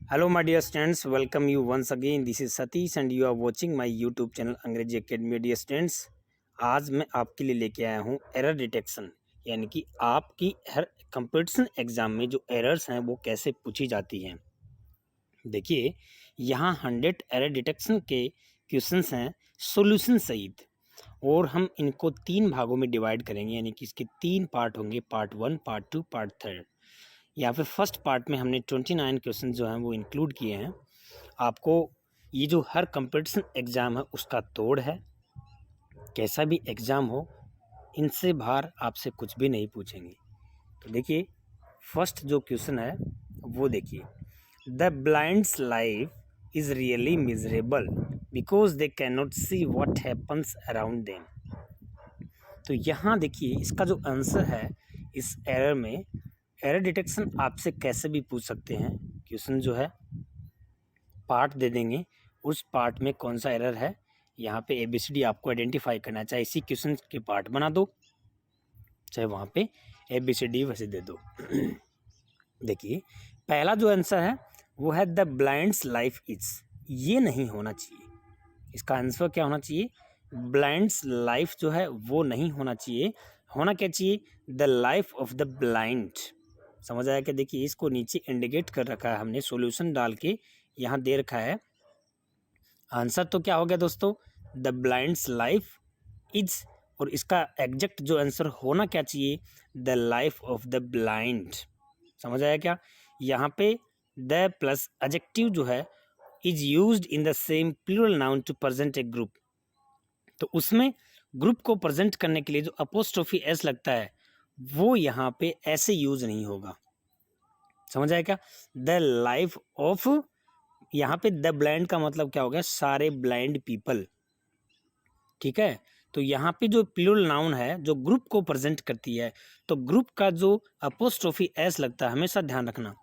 Hello my dear students, welcome you once again. This is Satish and you are watching my YouTube channel Angrezi academy. Dear students, आज मैं आपके लिए लेके आया हूँ एरर डिटेक्शन, यानी कि आपकी हर कंपटीशन एग्जाम में जो एरर्स हैं वो कैसे पूछी जाती हैं। देखिए, यहाँ 100 एरर डिटेक्शन के क्वेश्चंस हैं सॉल्यूशन सहित, और हम इनको 3 भागों में डिवाइड करेंगे, यानी कि इसके 3 पार्ट होंगे, पार्ट 1, पार्ट 2, पार्ट 3। यहाँ पे फर्स्ट पार्ट में हमने 29 क्वेश्चन जो हैं वो इंक्लूड किए हैं। आपको ये जो हर कंपटीशन एग्ज़ाम है उसका तोड़ है, कैसा भी एग्ज़ाम हो इनसे बाहर आपसे कुछ भी नहीं पूछेंगे। तो देखिए, फर्स्ट जो क्वेश्चन है वो देखिए, the blinds life is really miserable because they can not see what happens around them. तो यहाँ देखिए, इसका जो आंसर है इस एरर में, एरर डिटेक्शन आपसे कैसे भी पूछ सकते हैं। क्वेश्चन जो है पार्ट दे देंगे, उस पार्ट में कौन सा एरर है यहाँ पे ABCD आपको आइडेंटिफाई करना है। चाहे इसी क्वेश्चन के पार्ट बना दो, चाहे वहाँ पे ABCD वैसे दे दो। देखिए, पहला जो आंसर है वो है द ब्लाइंड्स लाइफ इज। ये नहीं होना चाहिए, इसका आंसर क्या होना चाहिए? ब्लाइंड्स लाइफ जो है वो नहीं होना चाहिए। होना क्या चाहिए? The life of the blind. समझ आया क्या? देखिए, इसको नीचे इंडिकेट कर रखा है हमने, सॉल्यूशन डाल के यहाँ दे रखा है। आंसर तो क्या हो गया दोस्तों? द ब्लाइंड्स लाइफ इज, और इसका एग्जैक्ट जो आंसर होना क्या चाहिए? The life of the blind. समझ आया क्या? यहाँ पे द प्लस एडजेक्टिव जो है is used in the same plural noun to present a group. तो उसमें ग्रुप को प्रेजेंट करने के लिए जो अपोस्ट्रोफी एस लगता है वो यहाँ पे ऐसे यूज नहीं होगा। समझ आया क्या? द लाइफ ऑफ, यहाँ पे द ब्लाइंड का मतलब क्या हो गया? सारे ब्लाइंड पीपल। ठीक है, तो यहाँ पे जो प्लूरल नाउन है जो ग्रुप को प्रेजेंट करती है, तो ग्रुप का जो अपोस्ट्रोफी एस लगता है, हमेशा ध्यान रखना,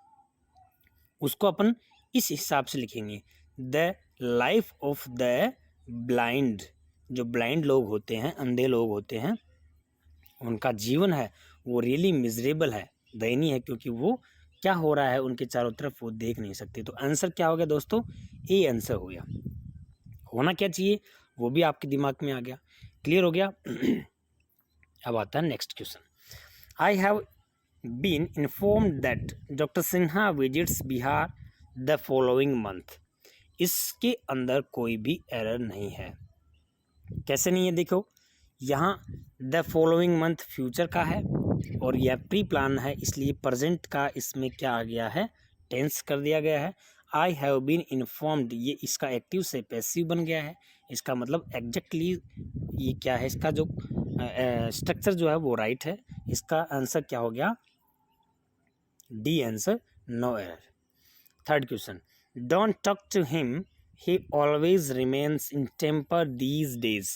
उसको अपन इस हिसाब से लिखेंगे, the life of the blind. जो ब्लाइंड लोग होते हैं, अंधे लोग होते हैं, उनका जीवन है वो रियली मिजरेबल है, दयनीय है, क्योंकि वो क्या हो रहा है उनके चारों तरफ वो देख नहीं सकते। तो आंसर क्या हो गया दोस्तों? ए आंसर हो गया। होना क्या चाहिए वो भी आपके दिमाग में आ गया, क्लियर हो गया। अब आता है next question. I have been informed that doctor Sinha visits Bihar the following month. इसके अंदर कोई भी एरर नहीं है। कैसे नहीं है? देखो, यहाँ द फॉलोइंग मंथ फ्यूचर का है और यह प्री प्लान है, इसलिए प्रेजेंट का इसमें क्या आ गया है? टेंस कर दिया गया है। आई हैव बीन इन्फॉर्म्ड, ये इसका एक्टिव से पैसिव बन गया है। इसका मतलब एग्जैक्टली ये क्या है? इसका जो स्ट्रक्चर जो है वो राइट है। इसका आंसर क्या हो गया? D answer, no error. Third question, don't talk to him, he always remains in temper these days.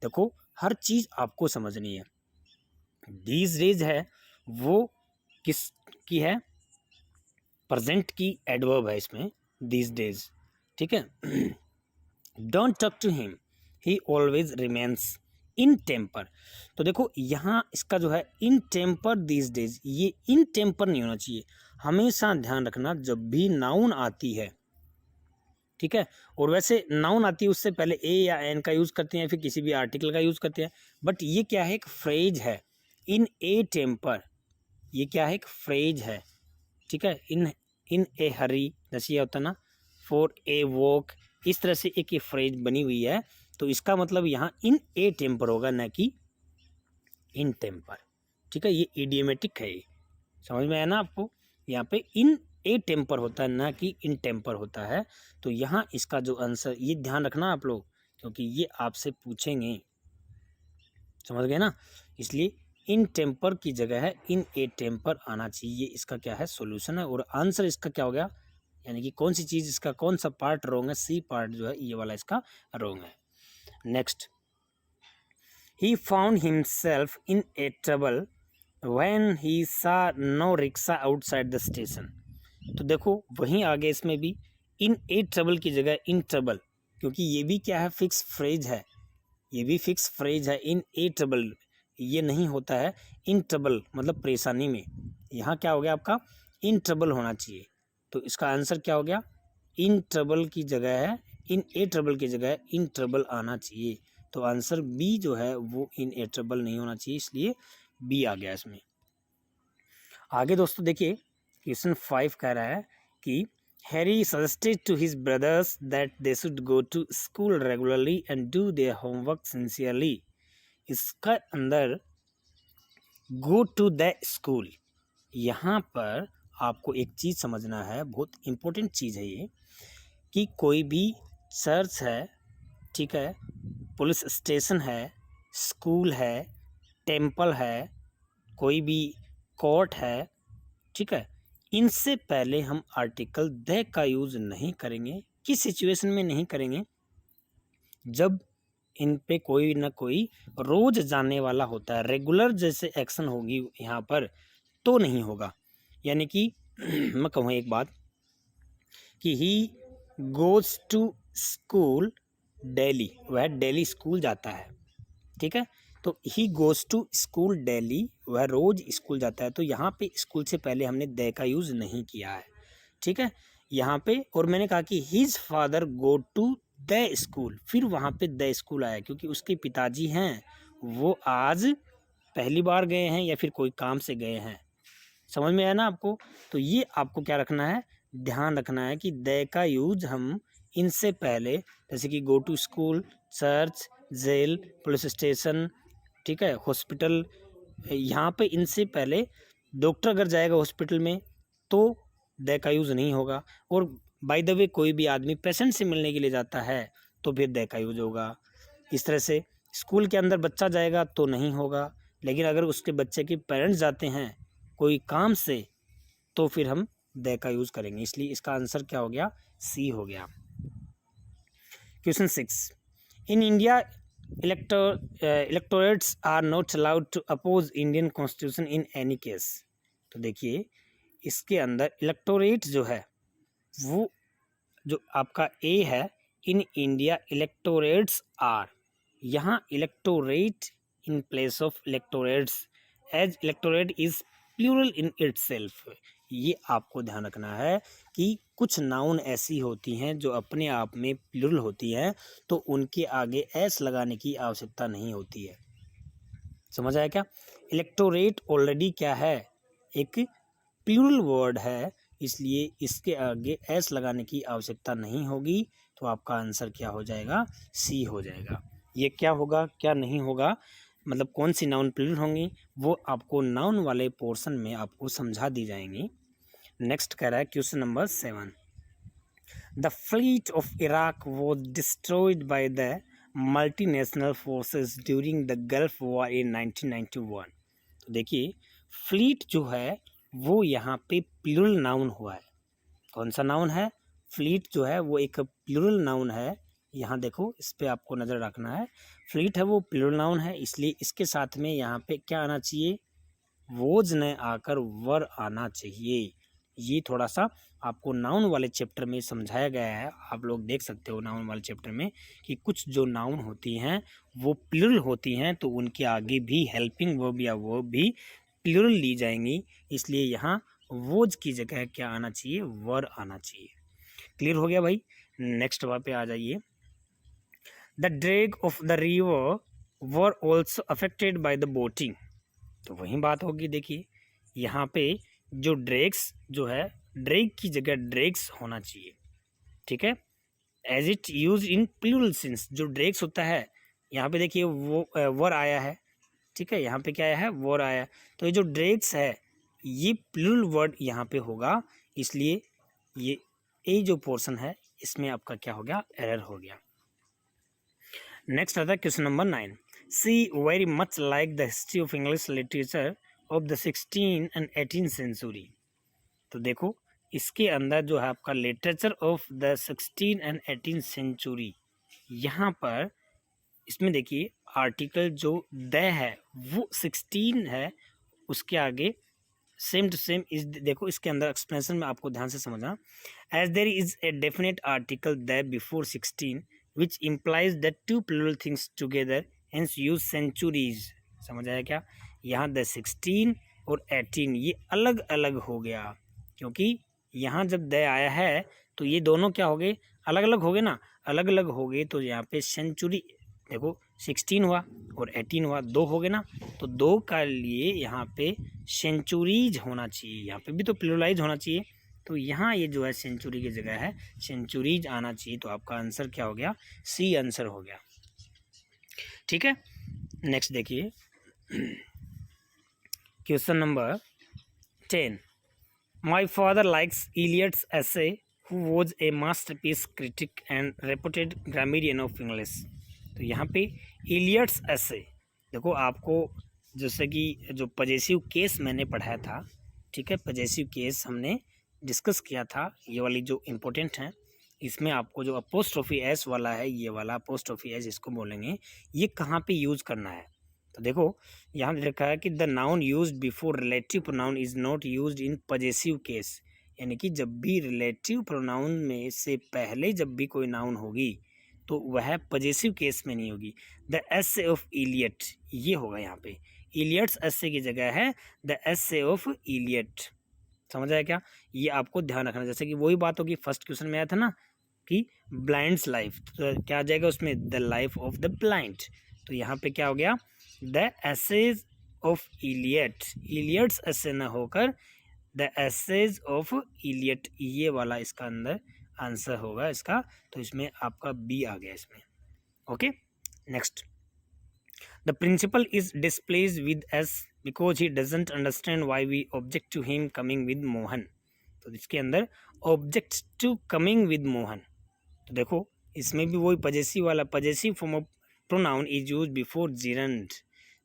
देखो, हर चीज़ आपको समझनी है। दीज डेज है वो किस की है? प्रेजेंट की एडवर्ब है इसमें, दीज डेज। ठीक है। Don't talk to him, he always remains in temper. तो देखो, यहाँ इसका जो है इन टेम्पर दीज डेज, ये इन टेम्पर नहीं होना चाहिए। हमेशा ध्यान रखना, जब भी नाउन आती है, ठीक है, और वैसे नाउन आती है उससे पहले ए या एन का यूज़ करते हैं, फिर किसी भी आर्टिकल का यूज़ करते हैं। बट ये क्या है? एक फ्रेज है, इन ए टेम्पर। ये क्या है? एक फ्रेज है। ठीक है, इन ए हरी, जैसे ये होता है ना, फॉर ए वॉक, इस तरह से एक ये फ्रेज बनी हुई है। तो इसका मतलब यहाँ इन ए टेम्पर होगा, ना कि इन टेम्पर। ठीक है, ये इडियोमेटिक है, ये समझ में आया ना आपको? यहाँ पे इन ए टेम्पर होता है, ना कि इन टेम्पर होता है। तो यहाँ इसका जो आंसर, ये ध्यान रखना आप लोग, क्योंकि ये आपसे पूछेंगे, समझ गए ना? इसलिए इन टेम्पर की जगह है इन ए टेम्पर आना चाहिए। इसका क्या है? सॉल्यूशन है। और आंसर इसका क्या हो गया? यानी कि कौन सी चीज़, इसका कौन सा पार्ट रॉन्ग है? सी पार्ट जो है ये वाला इसका रॉन्ग है। Next, he found himself in a trouble when he saw no rickshaw outside the station. तो देखो, वहीं आगे इसमें भी इन ए ट्रबल की जगह इन ट्रबल, क्योंकि ये भी क्या है? फिक्स फ्रेज है, ये भी फिक्स फ्रेज है। इन ए ट्रबल ये नहीं होता है, इन ट्रबल मतलब परेशानी में। यहाँ क्या हो गया आपका? इन ट्रबल होना चाहिए। तो इसका आंसर क्या हो गया, इन ट्रबल की जगह है, इन ए ट्रबल की जगह इन ट्रबल आना चाहिए। तो आंसर बी जो है वो इन ए ट्रबल नहीं होना चाहिए, इसलिए बी आ गया इसमें। आगे दोस्तों देखिए क्वेश्चन 5 कह रहा है कि Harry suggested to his brothers that they should go to school regularly and do their homework sincerely. इसका अंदर गो टू द स्कूल, यहाँ पर आपको एक चीज़ समझना है, बहुत इम्पोर्टेंट चीज़ है ये, कि कोई भी चर्च है, ठीक है, पुलिस स्टेशन है, स्कूल है, टेम्पल है, कोई भी कोर्ट है, ठीक है, इनसे पहले हम आर्टिकल द का यूज़ नहीं करेंगे। किस सिचुएशन में नहीं करेंगे, जब इन पे कोई ना कोई रोज जाने वाला होता है, रेगुलर जैसे एक्शन होगी यहाँ पर तो नहीं होगा। यानी कि मैं कहूँ एक बात कि he goes to school daily, वह डेली स्कूल जाता है, ठीक है, तो he goes to school daily, वह रोज स्कूल जाता है। तो यहाँ पे स्कूल से पहले हमने दे का यूज़ नहीं किया है, ठीक है, यहाँ पे। और मैंने कहा कि his father go to the school, फिर वहाँ पे द स्कूल आया क्योंकि उसके पिताजी हैं वो आज पहली बार गए हैं या फिर कोई काम से गए हैं। समझ में आया ना आपको? तो ये आपको क्या रखना है, ध्यान रखना है कि द का यूज हम इनसे पहले, जैसे कि go to school, church, jail, police station, ठीक है, हॉस्पिटल, यहाँ पे इनसे पहले डॉक्टर अगर जाएगा हॉस्पिटल में तो द का यूज़ नहीं होगा। और बाय द वे कोई भी आदमी पेशेंट से मिलने के लिए जाता है तो फिर द का यूज होगा। इस तरह से स्कूल के अंदर बच्चा जाएगा तो नहीं होगा, लेकिन अगर उसके बच्चे के पेरेंट्स जाते हैं कोई काम से तो फिर हम द का यूज़ करेंगे। इसलिए इसका आंसर क्या हो गया, सी हो गया। Question 6, in India electorates are not allowed to oppose Indian constitution in any case. तो देखिए इसके अंदर इलेक्टोरेट जो है वो जो आपका ए है, इन इंडिया इलेक्टोरेट्स आर, यहाँ electorate in place of electorates, as electorate is plural in itself. ये आपको ध्यान रखना है कि कुछ नाउन ऐसी होती हैं जो अपने आप में प्लूरल होती हैं, तो उनके आगे एस लगाने की आवश्यकता नहीं होती है। समझ आया क्या? इलेक्टोरेट ऑलरेडी क्या है, एक प्लूरल वर्ड है, इसलिए इसके आगे एस लगाने की आवश्यकता नहीं होगी। तो आपका आंसर क्या हो जाएगा, सी हो जाएगा। ये क्या होगा क्या नहीं होगा, मतलब कौन सी नाउन प्लूरल होंगी वो आपको नाउन वाले पोर्शन में आपको समझा दी जाएंगी। नेक्स्ट कह रहा है question number 7, the fleet of Iraq was destroyed by the multinational forces during the gulf war in 1991। तो देखिए फ्लीट जो है वो यहाँ पे प्लूरल नाउन हुआ है। कौन सा नाउन है, फ्लीट जो है वो एक प्लूरल नाउन है। यहाँ देखो इस पे आपको नज़र रखना है, फ्लीट है वो प्लूरल नाउन है, इसलिए इसके साथ में यहाँ पे क्या आना चाहिए, वोज न आकर वर आना चाहिए। ये थोड़ा सा आपको नाउन वाले चैप्टर में समझाया गया है, आप लोग देख सकते हो नाउन वाले चैप्टर में कि कुछ जो नाउन होती हैं वो प्लूरल होती हैं तो उनके आगे भी हेल्पिंग वर्ब या वर्ब भी प्लूरल ली जाएंगी, इसलिए यहाँ वोज की जगह क्या आना चाहिए, वर आना चाहिए। क्लियर हो गया भाई? नेक्स्ट वहाँ पे आ जाइए, the drag of the river were also affected by the boating. तो वही बात होगी, देखिए यहाँ पे जो ड्रैग्स जो है, ड्रैग की जगह ड्रैग्स होना चाहिए, ठीक है, as it use in plural sense. जो ड्रैग्स होता है यहाँ पे देखिए वो वर आया है, ठीक है, यहाँ पे क्या आया है, वोर आया, तो ये जो ड्रैग्स है ये प्लूरल वर्ड यहाँ पे होगा, इसलिए ये जो पोर्शन है इसमें आपका क्या हो गया, एरर हो गया। नेक्स्ट आता है question number 9, see very much like the history of English literature of the 16 and 18 century. तो देखो इसके अंदर जो है आपका literature of the 16 and 18 century, यहाँ पर इसमें देखिए आर्टिकल जो द है वो 16 है, उसके आगे सेम टू सेम इस, देखो इसके अंदर एक्सप्लेनेशन में आपको ध्यान से समझना, as there is a definite article the before 16 which implies that two plural things together hence use centuries. समझ आया क्या? यहाँ द 16 और 18 ये अलग अलग हो गया क्योंकि यहाँ जब द आया है तो ये दोनों क्या हो गए, अलग अलग हो गए ना, अलग अलग हो गए तो यहाँ पे सेंचुरी देखो 16 हुआ और 18 हुआ, 2 हो गए ना, तो 2 का लिए यहाँ पे सेंचुरीज होना चाहिए, यहाँ पे भी तो प्लुरलाइज होना चाहिए, तो यहाँ ये जो है सेंचुरी की जगह है सेंचुरीज आना चाहिए, तो आपका आंसर क्या हो गया, सी आंसर हो गया। ठीक है, नेक्स्ट देखिए question number 10। My father likes Eliot's essay who was a masterpiece critic and reputed grammarian of English. तो यहाँ पे इलियट्स एसे देखो, आपको जैसे कि जो पजेसिव केस मैंने पढ़ाया था, ठीक है, पजेसिव केस हमने डिस्कस किया था, ये वाली जो इम्पोर्टेंट है, इसमें आपको जो अपोस्ट्रोफी एस वाला है, ये वाला अपोस्ट्रोफी एस इसको बोलेंगे, ये कहाँ पे यूज़ करना है। तो देखो यहाँ लिखा है कि the noun used before relative pronoun is not used in possessive case, यानी कि जब भी रिलेटिव प्रोनाउन में से पहले जब भी कोई नाउन होगी तो वह पजेसिव केस में नहीं होगी। द एसे ऑफ इलियट ये होगा, यहाँ पे इलियट्स एसे की जगह है द एसे ऑफ इलियट। समझ आया क्या, ये आपको ध्यान रखना। जैसे कि वही बात होगी फर्स्ट क्वेश्चन में आया था ना कि ब्लाइंड्स लाइफ, तो क्या आ जाएगा उसमें, the life of the blind, तो यहाँ पे क्या हो गया, the essays of Eliot, Eliot's essay न होकर द एसेज ऑफ इलियट, ये वाला इसका अंदर आंसर होगा इसका, तो इसमें आपका बी आ गया इसमें। Okay, next, the principal is displeased with us because he doesn't understand why we object to him coming with Mohan. तो इसके अंदर object to coming with Mohan, तो देखो इसमें भी वही पजेसिव वाला, possessive form of pronoun is use before gerund,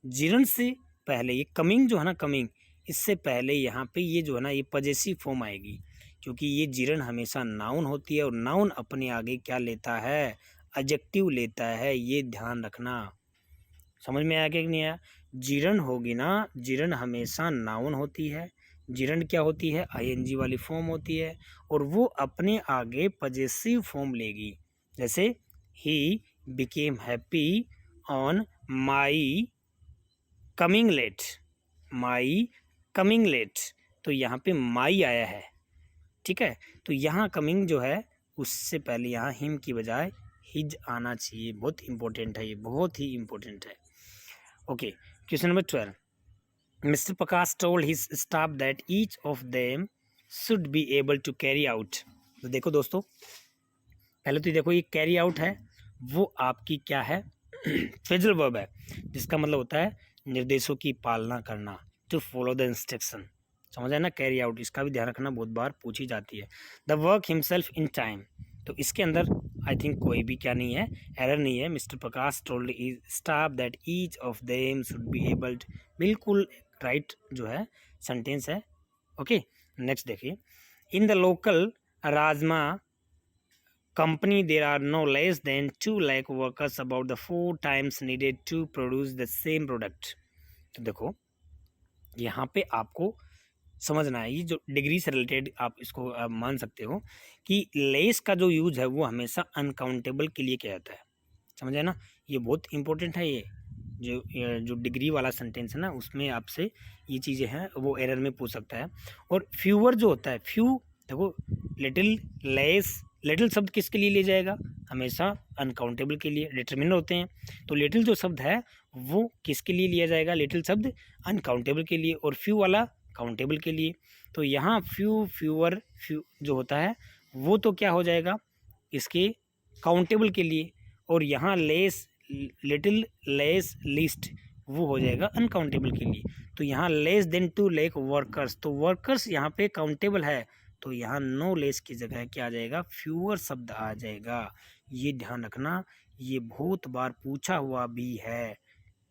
gerund से पहले ये कमिंग जो है ना, कमिंग इससे पहले यहाँ पे ये जो है ना ये पजेसिव फॉर्म आएगी, क्योंकि ये जिरंड हमेशा नाउन होती है और नाउन अपने आगे क्या लेता है, एडजेक्टिव लेता है, ये ध्यान रखना। समझ में आया कि नहीं आया, जिरंड होगी ना, जिरंड हमेशा नाउन होती है, जिरंड क्या होती है, आईएनजी वाली फॉर्म होती है, और वो अपने आगे पजेसिव फॉर्म लेगी। जैसे he became happy on my coming late, my coming late, तो यहाँ पे माई आया है, ठीक है, तो यहाँ कमिंग जो है उससे पहले यहाँ हिम की बजाय हिज आना चाहिए, बहुत इंपॉर्टेंट है, ये बहुत ही इंपॉर्टेंट है। Okay, question number 12। Mr. Prakash told his staff that each of them should be able to carry out। तो देखो दोस्तों, पहले तो देखो ये कैरी आउट है, वो आपकी क्या है, फ्रेजल वर्ब है, जिसका मतलब होता है निर्देशों की पालना करना, टू फॉलो द इंस्ट्रक्शन। समझ आया ना, कैरी आउट, इसका भी ध्यान रखना, बहुत बार पूछी जाती है। The work himself in time, तो इसके अंदर आई थिंक कोई भी क्या नहीं है, एरर नहीं है। Mister Prakash told his staff that each of them should be abled, बिल्कुल राइट जो है सेंटेंस है। ओके, नेक्स्ट देखिए, in the local rajma company there are no less than 2 lakh workers, about the 4 times needed to produce the same product। तो देखो यहाँ पे आपको समझना है, ये जो डिग्री से रिलेटेड आप इसको आप मान सकते हो कि लेस का जो यूज है वो हमेशा अनकाउंटेबल के लिए किया जाता है। समझ आए ना, ये बहुत इंपॉर्टेंट है, ये जो डिग्री वाला सेंटेंस है ना उसमें आपसे ये चीज़ें हैं वो एरर में पूछ सकता है। और फ्यूअर जो होता है, फ्यू देखो, लिटिल, लेस, लिटिल शब्द किसके लिए ले जाएगा, हमेशा अनकाउंटेबल के लिए, डिटरमिनर होते हैं, तो लिटिल जो शब्द है वो किसके लिए लिया जाएगा, लिटिल शब्द अनकाउंटेबल के लिए, और फ्यू वाला काउंटेबल के लिए। तो यहाँ फ्यू, फ्यूअर, फ्यू जो होता है वो तो क्या हो जाएगा इसके काउंटेबल के लिए, और यहाँ लेस, लिटिल, लेस, लिस्ट वो हो जाएगा अनकाउंटेबल के लिए। तो यहाँ लेस देन 2 लाख वर्कर्स, तो वर्कर्स यहाँ पे काउंटेबल है, तो यहाँ नो लेस की जगह क्या आ जाएगा, फ्यूअर शब्द आ जाएगा, ये ध्यान रखना, ये बहुत बार पूछा हुआ भी है।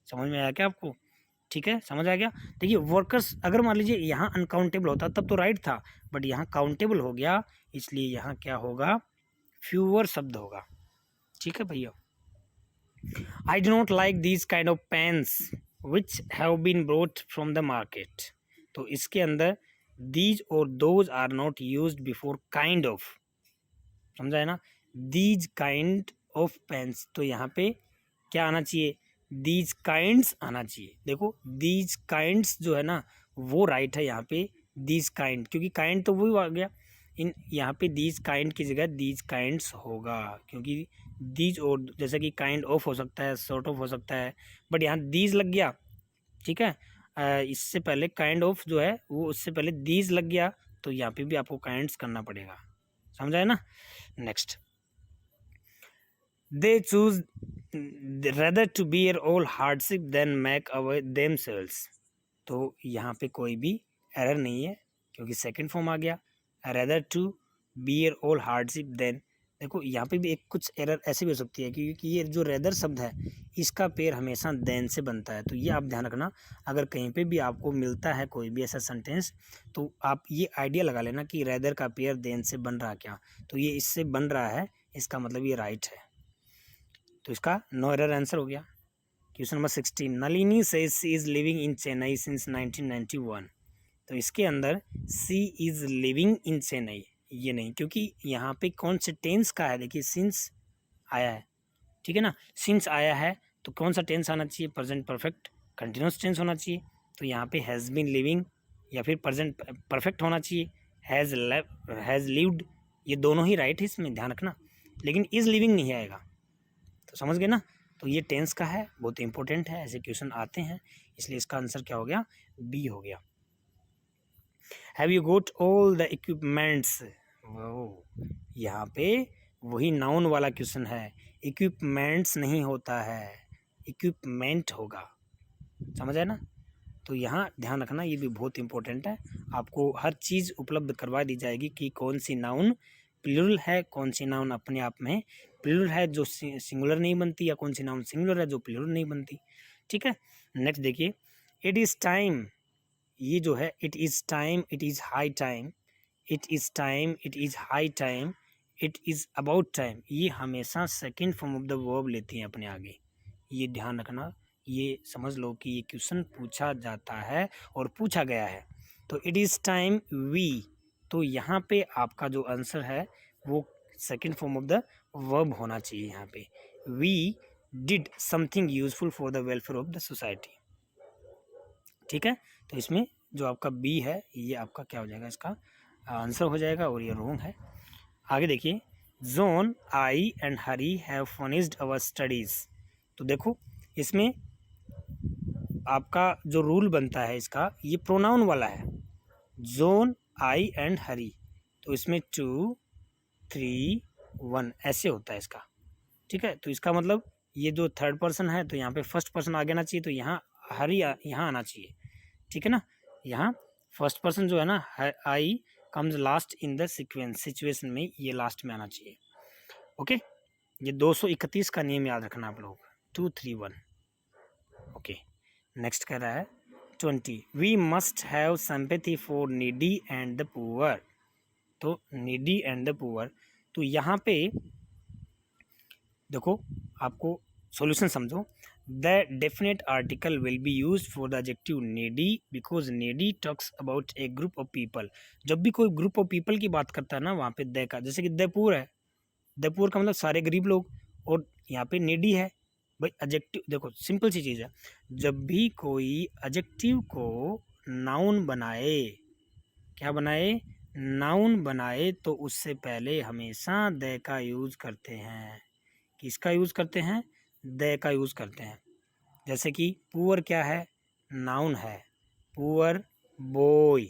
समझ में आया क्या आपको, ठीक है, समझ आ गया। देखिए वर्कर्स अगर मान लीजिए यहाँ अनकाउंटेबल होता तब तो राइट था, बट यहाँ काउंटेबल हो गया, इसलिए यहाँ क्या होगा, फ्यूअर शब्द होगा। ठीक है भैया, I do not like these kind of pens which have been brought from the market। तो इसके अंदर these और those are not used before kind of, समझा है ना, these kind of pens, तो यहाँ पे क्या आना चाहिए, these kinds आना चाहिए। देखो these kinds जो है ना वो राइट है यहाँ पे, these kind, क्योंकि kind तो वही आ गया, इन यहाँ पे दीज काइंड की जगह दीज काइंड्स होगा, क्योंकि दीज और जैसे कि काइंड ऑफ हो सकता है, सॉर्ट ऑफ हो सकता है, बट यहाँ दीज लग गया, ठीक है। इससे पहले काइंड ऑफ जो है वो उससे पहले दीज लग गया, तो यहाँ पे भी आपको काइंड्स करना पड़ेगा, समझा है ना। Next, they choose rather to bear all hardship than make away themselves. तो यहाँ पे कोई भी एरर नहीं है, क्योंकि सेकंड फॉर्म आ गया, rather to bear all hardship than. देखो यहाँ पे भी एक कुछ एरर ऐसे भी हो सकती है, क्योंकि ये जो रेदर शब्द है इसका पेयर हमेशा देन से बनता है, तो ये आप ध्यान रखना। अगर कहीं पे भी आपको मिलता है कोई भी ऐसा सेंटेंस, तो आप ये आइडिया लगा लेना कि रेदर का पेयर देन से बन रहा क्या, तो ये इससे बन रहा है, इसका मतलब ये राइट है, तो इसका नो एरर आंसर हो गया। Question number 16, Nalini says she is living in Chennai since 1991। तो इसके अंदर सी इज़ लिविंग इन चेन्नई ये नहीं, क्योंकि यहाँ पे कौन से टेंस का है, देखिए सिंस आया है, ठीक है ना। सिंस आया है तो कौन सा टेंस आना चाहिए, प्रेजेंट परफेक्ट कंटिन्यूस टेंस होना चाहिए, तो यहाँ पे हैज़ बीन लिविंग या फिर प्रेजेंट परफेक्ट होना चाहिए, हैज़ लिव्ड, ये दोनों ही राइट है, इसमें ध्यान रखना। लेकिन इज़ लिविंग नहीं आएगा, तो समझ गए ना। तो ये टेंस का है, बहुत इंपॉर्टेंट है, ऐसे क्वेश्चन आते हैं, इसलिए इसका आंसर क्या हो गया, बी हो गया। Have you got all the equipments, यहाँ पे वही नाउन वाला क्वेश्चन है, इक्विपमेंट्स नहीं होता है, इक्विपमेंट होगा, समझ आया ना। तो यहाँ ध्यान रखना, ये भी बहुत इंपॉर्टेंट है, आपको हर चीज़ उपलब्ध करवा दी जाएगी कि कौन सी नाउन प्लूरल है, कौन सी नाउन अपने आप में प्लूरल है जो सिंगुलर नहीं बनती, या कौन सी नाउन सिंगुलर है जो प्लूरल नहीं बनती, ठीक है। नेक्स्ट देखिए, इट इज़ टाइम, ये जो है it is time, it is high time, it is time, it is high time, it is about time, ये हमेशा second form of the verb लेती हैं अपने आगे, ये ध्यान रखना। ये समझ लो कि ये क्वेश्चन पूछा जाता है और पूछा गया है। तो इट इज़ टाइम वी, तो यहाँ पे आपका जो आंसर है वो second form of the verb होना चाहिए यहाँ पे, we did something useful for the welfare of the society, ठीक है। तो इसमें जो आपका बी है ये आपका क्या हो जाएगा, इसका आंसर हो जाएगा, और ये रॉन्ग है। आगे देखिए, zone I and Hari have finished our studies. तो देखो इसमें आपका जो रूल बनता है इसका, ये प्रोनाउन वाला है, जोन आई एंड हरी, तो इसमें 2 3 1 ऐसे होता है इसका, ठीक है। तो इसका मतलब ये जो थर्ड पर्सन है, तो यहाँ पे फर्स्ट पर्सन आगे आना चाहिए, तो यहाँ हरी यहाँ आना चाहिए, ठीक है ना। यहाँ फर्स्ट पर्सन जो है ना, I comes last in the sequence, situation में ये लास्ट में आना चाहिए, ओके। ये 231 का नियम याद रखना आप लोग, 2 3 1, ओके। नेक्स्ट कह रहा है 20, we must have sympathy for needy and the poor. तो नीडी एंड द पुअर, तो यहाँ पे देखो आपको सॉल्यूशन समझो, the definite article will be use for the adjective needy because needy talks about a group of people. जब भी कोई ग्रुप ऑफ पीपल की बात करता है ना, वहाँ पे द का, जैसे कि द पुअर है, द पुअर का मतलब सारे गरीब लोग, और यहाँ पे नीडी है भाई। एडजेक्टिव देखो सिंपल सी चीज़ है, जब भी कोई एडजेक्टिव को नाउन बनाए, क्या बनाए, नाउन बनाए, तो उससे पहले हमेशा द का यूज़ करते हैं। किसका यूज़ करते हैं, द का यूज़ करते हैं। जैसे कि पुअर क्या है, नाउन है, पुअर बॉय,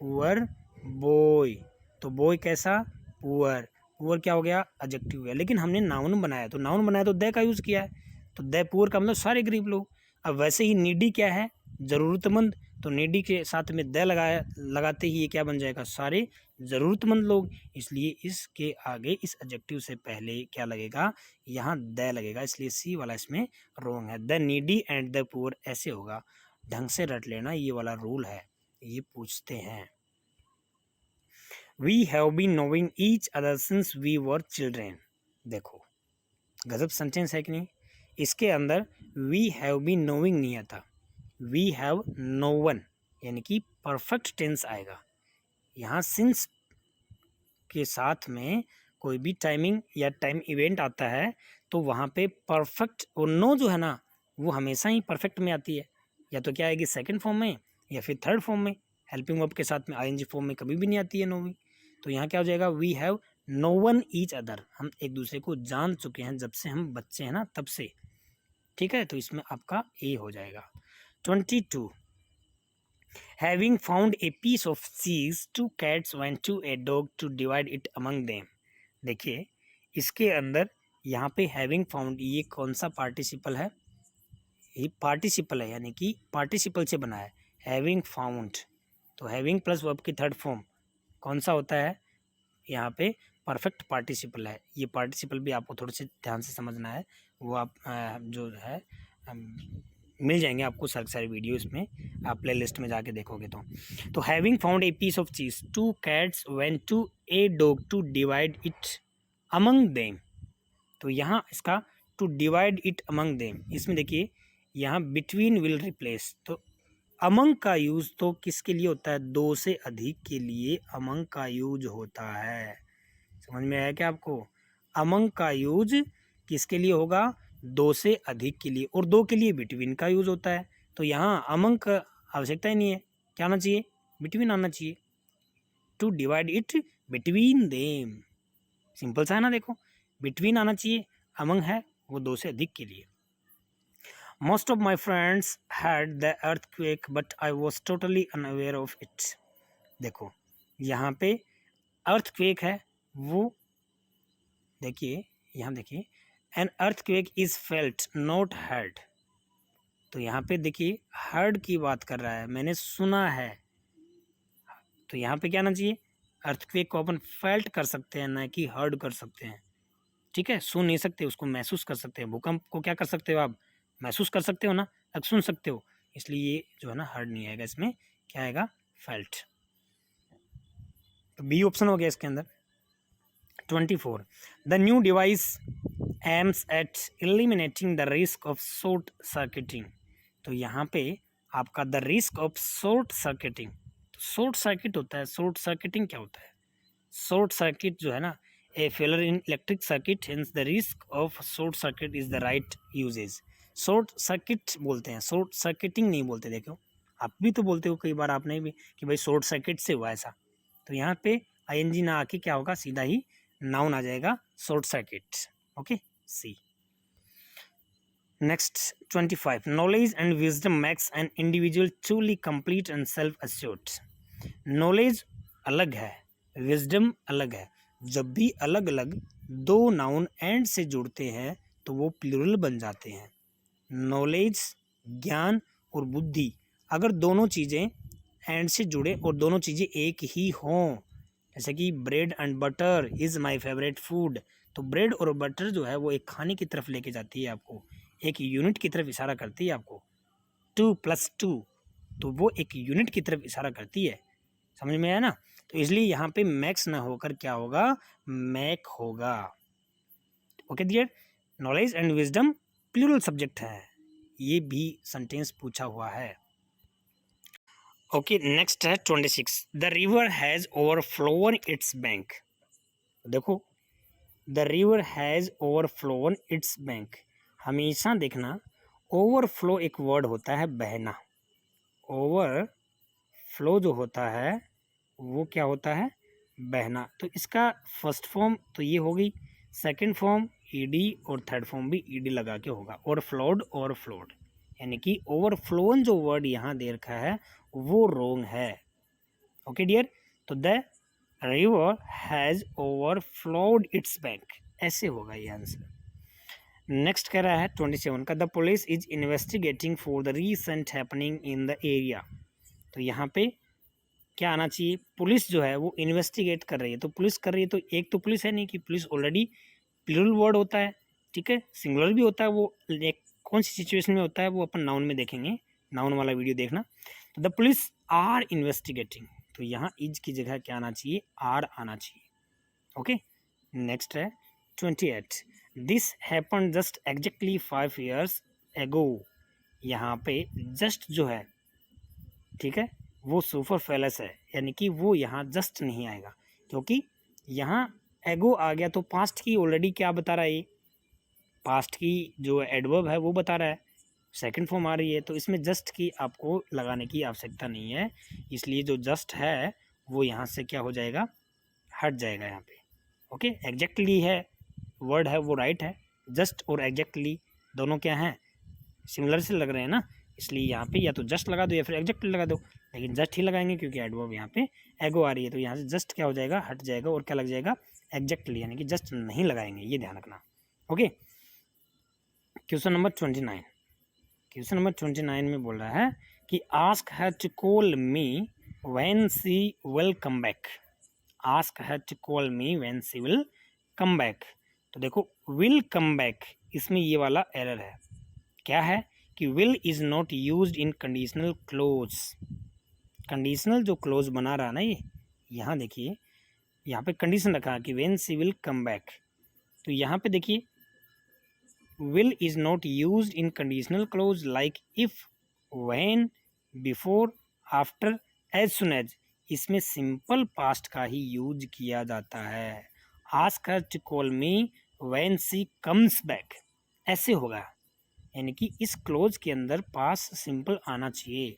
पुअर बॉय, तो बॉय कैसा, पुअर, पुअर क्या हो गया, एडजेक्टिव है, लेकिन हमने नाउन बनाया, तो नाउन बनाया तो द का यूज़ किया है, तो द पुअर का मतलब सारे गरीब लोग। अब वैसे ही नीडी क्या है, ज़रूरतमंद, तो नीडी के साथ में द लगाते ही ये क्या बन जाएगा, सारे ज़रूरतमंद लोग। इसलिए इसके आगे इस एडजेक्टिव से पहले क्या लगेगा, यहाँ द लगेगा, इसलिए सी वाला इसमें रॉन्ग है। The needy and the poor ऐसे होगा, ढंग से रट लेना, ये वाला रूल है, ये पूछते हैं। We have been knowing each other since we were children. देखो गजब सेंटेंस है कि नहीं, इसके अंदर वी हैव बीन नोइंग नहीं आता, वी हैव नोवन, यानी कि परफेक्ट टेंस आएगा। यहाँ सिंस के साथ में कोई भी टाइमिंग या टाइम इवेंट आता है, तो वहाँ पे परफेक्ट और नो जो है ना, वो हमेशा ही परफेक्ट में आती है, या तो क्या आएगी सेकंड फॉर्म में या फिर थर्ड फॉर्म में, हेल्पिंग वर्ब के साथ में आईएनजी फॉर्म में कभी भी नहीं आती है नो भी। तो यहाँ क्या हो जाएगा, we have known each other, हम एक दूसरे को जान चुके हैं जब से हम बच्चे हैं ना तब से, ठीक है। तो इसमें आपका ए हो जाएगा। 22 having found a piece of cheese, two cats went to a dog to divide it among them. देखिए इसके अंदर यहाँ पे हैविंग फाउंड, ये कौन सा पार्टिसिपल है, ये पार्टिसिपल है, यानी कि पार्टिसिपल से बना है हैविंग फाउंड। तो हैविंग प्लस वर्ब की थर्ड फॉर्म कौन सा होता है, यहाँ पे परफेक्ट पार्टिसिपल है। ये पार्टिसिपल भी आपको थोड़े से ध्यान से समझना है, वो आप जो है मिल जाएंगे आपको सारे वीडियो, इसमें आप प्ले लिस्ट में जाके देखोगे तो having found a piece of cheese, two cats went to a dog to divide it among them. तो यहाँ इसका to divide it among them, इसमें देखिए यहाँ बिटवीन विल रिप्लेस, तो अमंग का यूज तो किसके लिए होता है, दो से अधिक के लिए अमंग का यूज होता है। समझ में आया क्या आपको, अमंग का यूज किसके लिए होगा, दो से अधिक के लिए, और दो के लिए बिटवीन का यूज होता है। तो यहाँ अमंग का आवश्यकता ही नहीं है, क्या आना चाहिए, बिटवीन आना चाहिए। To divide it between them, simple सा है ना, देखो बिटवीन आना चाहिए, अमंग है वो दो से अधिक के लिए। Most of my friends had the earthquake, but I was totally unaware of it. देखो यहाँ पे earthquake है, वो देखिए यहाँ देखिए an earthquake is felt not heard। तो यहाँ पे देखिए heard की बात कर रहा है, मैंने सुना है। तो यहाँ पे क्या आना चाहिए, earthquake को अपन felt कर सकते हैं, ना कि heard कर सकते हैं, ठीक है। सुन नहीं सकते, उसको महसूस कर सकते हैं। भूकंप को क्या कर सकते हो आप, महसूस कर सकते हो ना, अब सुन सकते हो, इसलिए ये जो है ना हर्ड नहीं आएगा, इसमें क्या आएगा, फेल्ट। तो बी ऑप्शन हो गया इसके अंदर। 24 the new device aims at eliminating the risk of short circuiting. तो यहाँ पे आपका the risk of short circuiting, तो शॉर्ट सर्किट होता है, शॉर्ट सर्किटिंग क्या होता है, शॉर्ट सर्किट जो है ना, a failure in electric circuit, hence the risk of short circuit is the right usages. Short circuit बोलते हैं, शॉर्ट सर्किटिंग नहीं बोलते। देखो आप भी तो बोलते हो कई बार, आपने भी, कि भाई शॉर्ट सर्किट से हुआ ऐसा। तो यहाँ पे आईएनजी ना आके क्या होगा, सीधा ही नाउन आ जाएगा, short circuit. Okay, C. Next 25 knowledge and wisdom makes an individual truly complete and self assured. Knowledge अलग है, विजडम अलग है। जब भी अलग अलग दो नाउन एंड से जुड़ते हैं तो वो प्लूरल बन जाते हैं। नॉलेज ज्ञान और बुद्धि, अगर दोनों चीज़ें एंड से जुड़े और दोनों चीज़ें एक ही हों, जैसे कि bread and butter is my favourite food, तो ब्रेड और बटर जो है वो एक खाने की तरफ लेके जाती है आपको, एक यूनिट की तरफ इशारा करती है आपको। 2+2, तो वो एक यूनिट की तरफ इशारा करती है, समझ में आया ना। तो इसलिए यहाँ पे मैक्स ना होकर क्या होगा, मैक होगा। Okay dear, knowledge and wisdom plural subject है, ये भी सेंटेंस पूछा हुआ है। ओके, नेक्स्ट है 26 the river has overflown its bank. देखो the river has overflown its bank, हमेशा देखना ओवरफ्लो एक वर्ड होता है बहना, ओवरफ्लो जो होता है वो क्या होता है, बहना। तो इसका फर्स्ट फॉर्म तो ये होगी, सेकंड फॉर्म ईडी और थर्ड फॉर्म भी ईडी लगा के होगा, ओवरफ्लोड ओवरफ्लोड, यानी कि ओवरफ्लोन जो वर्ड यहाँ दे रखा है वो रोंग है। ओके डियर, तो the river has overflowed its bank, ऐसे होगा ये आंसर। नेक्स्ट कह रहा है 27 का the police is investigating for the recent happening in the area. तो यहाँ पे क्या आना चाहिए, पुलिस जो है वो इन्वेस्टिगेट कर रही है। तो पुलिस कर रही है, तो एक तो पुलिस है नहीं, कि पुलिस ऑलरेडी प्लूरल वर्ड होता है, ठीक है, सिंगुलर भी होता है, वो एक कौन सी सिचुएशन में होता है वो अपन नाउन में देखेंगे, नाउन वाला वीडियो देखना। तो द पुलिस आर इन्वेस्टिगेटिंग, तो यहाँ इज की जगह क्या आना चाहिए, आर आना चाहिए। ओके, नेक्स्ट है 28 this happen just exactly 5 years एगो। यहाँ पे जस्ट जो है, ठीक है, वो सुपर फेलस है, यानी कि वो यहाँ जस्ट नहीं आएगा, क्योंकि यहाँ एगो आ गया तो पास्ट की ऑलरेडी क्या बता रहा है, ये पास्ट की जो एडवर्ब है वो बता रहा है, सेकंड फॉर्म आ रही है, तो इसमें जस्ट की आपको लगाने की आवश्यकता नहीं है, इसलिए जो जस्ट है वो यहाँ से क्या हो जाएगा, हट जाएगा यहाँ पे। ओके, एग्जैक्टली है वर्ड है वो राइट है, जस्ट और एग्जैक्टली दोनों क्या हैं, सिमिलर से लग रहे हैं ना, इसलिए यहाँ पे या तो जस्ट लगा दो या फिर एग्जैक्टली लगा दो, लेकिन जस्ट ही लगाएंगे क्योंकि एडवर्ब यहाँ पे एगो आ रही है, तो यहाँ से जस्ट क्या हो जाएगा, हट जाएगा और क्या लग जाएगा, एग्जैक्टली, यानी कि जस्ट नहीं लगाएंगे, ये ध्यान रखना। Okay, question number 29। Question number 29 में बोल रहा है कि ask her to call me when she will come back. Ask her to call me when she will come back. तो देखो विल कम बैक, इसमें ये वाला एरर है, क्या है कि will is not used in conditional close. Conditional जो क्लोज बना रहा है ना, ये यहाँ देखिए, यहाँ पे कंडीशन रखा है कि when she will come back, तो यहाँ पे देखिए will is not used in conditional clause like if, when, before, after, as soon as। इसमें सिंपल पास्ट का ही यूज किया जाता है। ask her to call me when she comes back, ऐसे होगा, यानी कि इस क्लोज के अंदर पास्ट सिंपल आना चाहिए।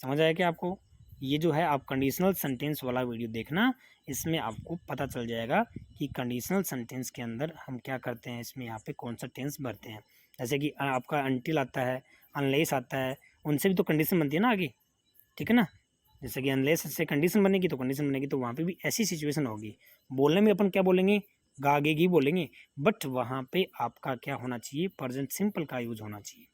समझ आया क्या आपको? ये जो है आप कंडीशनल सेंटेंस वाला वीडियो देखना, इसमें आपको पता चल जाएगा कि कंडीशनल सेंटेंस के अंदर हम क्या करते हैं, इसमें यहाँ पे कौन सा टेंस भरते हैं। जैसे कि आपका अनटिल आता है, अनलेस आता है, उनसे भी तो कंडीशन बनती है ना आगे, ठीक है ना। जैसे कि अनलेस से कंडीशन बनेगी तो कंडीशन बनेगी, तो वहाँ पे भी ऐसी सिचुएशन होगी। बोलने में अपन क्या बोलेंगे, गागेगी बोलेंगे, बट वहाँ पे आपका क्या होना चाहिए, प्रेजेंट सिंपल का यूज होना चाहिए।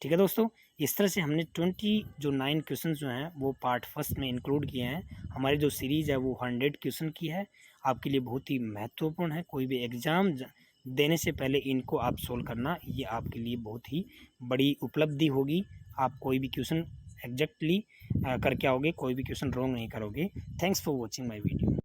ठीक है दोस्तों, इस तरह से हमने 29 क्वेश्चन जो हैं वो पार्ट फर्स्ट में इंक्लूड किए हैं। हमारी जो सीरीज़ है वो 100 क्वेश्चन की है, आपके लिए बहुत ही महत्वपूर्ण है। कोई भी एग्ज़ाम देने से पहले इनको आप सोल्व करना, ये आपके लिए बहुत ही बड़ी उपलब्धि होगी। आप कोई भी क्वेश्चन एग्जैक्टली करके आओगे, कोई भी क्वेश्चन रॉन्ग नहीं करोगे। Thanks for watching my video.